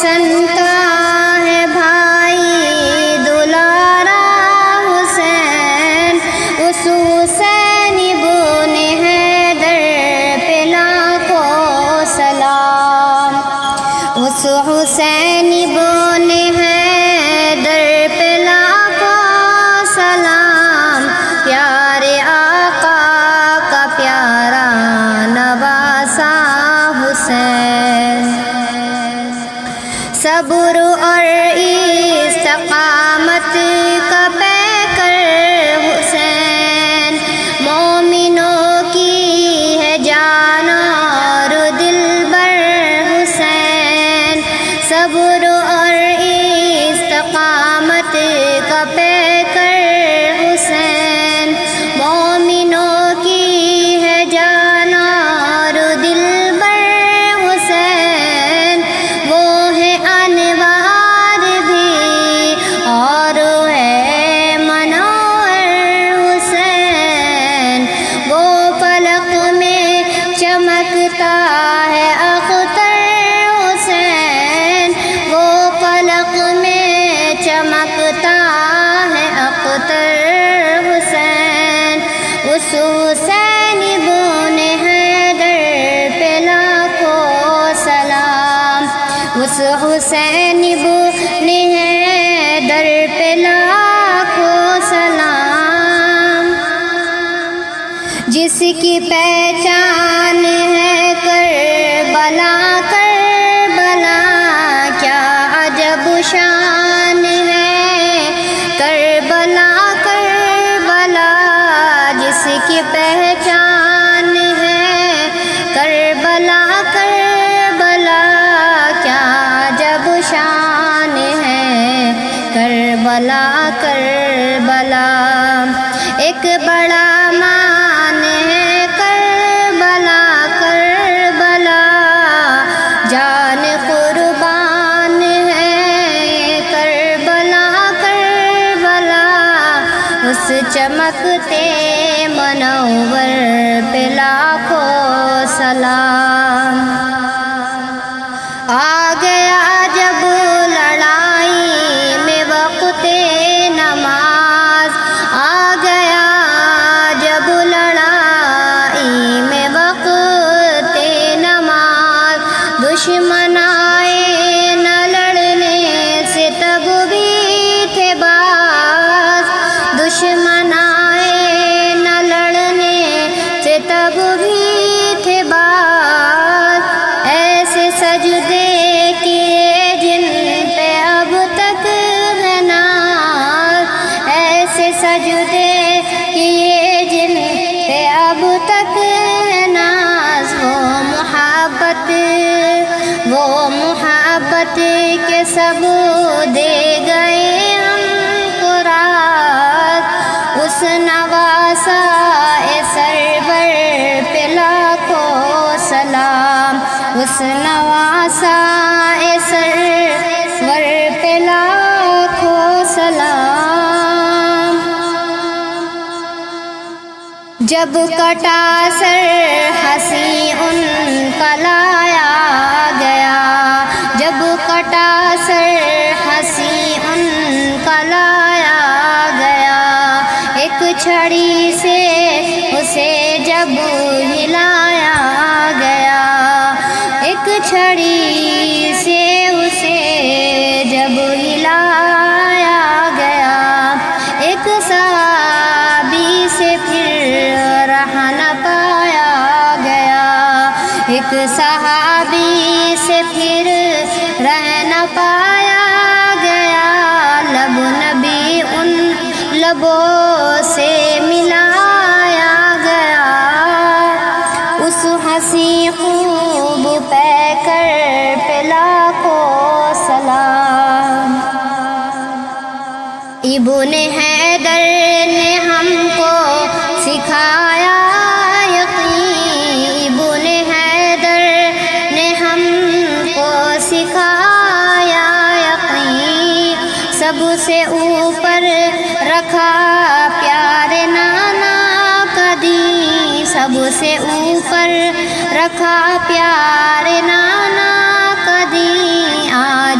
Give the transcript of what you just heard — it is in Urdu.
حسن کا ہے بھائی دلارا حسین، اس حسین ابن حیدر پہ لاکھوں سلام، اس حسین ابن حیدر پہ لاکھوں سلام، پیارے آقا کا پیارا نواسا حسین، صبر اور استقامت کا پیکر حسین، مومنوں کی ہے جان اور دلبر حسین، صبر اور استقامت کا پیکر حسین، مومنوں کی ہے جان اور دلبر حسین، وہ ہے انوار بھی اور ہے منور حسین، وہ فلک میں چمکتا ہے اختر حسین، وہ فلک میں چمکتا ہے اختر حسین، اس حسین ابن حیدر پہ لاکھوں سلام، اس حسین ابن حیدر پہ لاکھوں سلام، جس کی پہچان ہے کربلا کربلا، کیا عجب شان ہے کربلا کربلا، جس کی پہچان ہے کربلا کربلا، کیا عجب شان ہے کربلا کربلا، ایک بڑا مان ہے کربلا کربلا، جان قربان ہے کربلا کربلا، اس چمکتے منور پہ لاکھوں سلام، آ گیا جب لڑائی میں وقت نماز، آ گیا جب لڑائی میں وقت نماز، دشمن آئے نہ لڑنے سے تب بھی تھے باز، دشمن آئے نہ لڑنے سے تب بھی تھے باز، ایسے سجدے کیے جن پہ اب تک ہے ناز، ایسے سجدے کیے جن پہ اب تک ہے ناز، وہ محبت کے سب دے گئے ہم کو راز، اس نواسا سرور پہ لاکھوں سلام، اس نواسا سرور پہ لاکھوں سلام، جب کٹا سر ہنسی ان کا لایا گیا، جب کٹا سر ہنسی ان کا لایا گیا، ایک چھڑی سے اسے جب ہلایا گیا، ایک چھڑی سے اسے جب ہلایا گیا، ایک صحابی سے پھر رہ نہ پایا گیا، ایک صحابی سے پھر رہ نہ پایا گیا، لب نبی ان لبوں سے ملایا گیا، اس ہنسی خوب پیکر پہ لاکھوں سلام، ابن حیدر نے ہم کو سکھایا یقین، ابن حیدر نے ہم کو سکھایا یقین، سب سے اوپر رکھا پیارے نانا کا دین، سب سے اوپر رکھا پیارے نانا کا دین، آج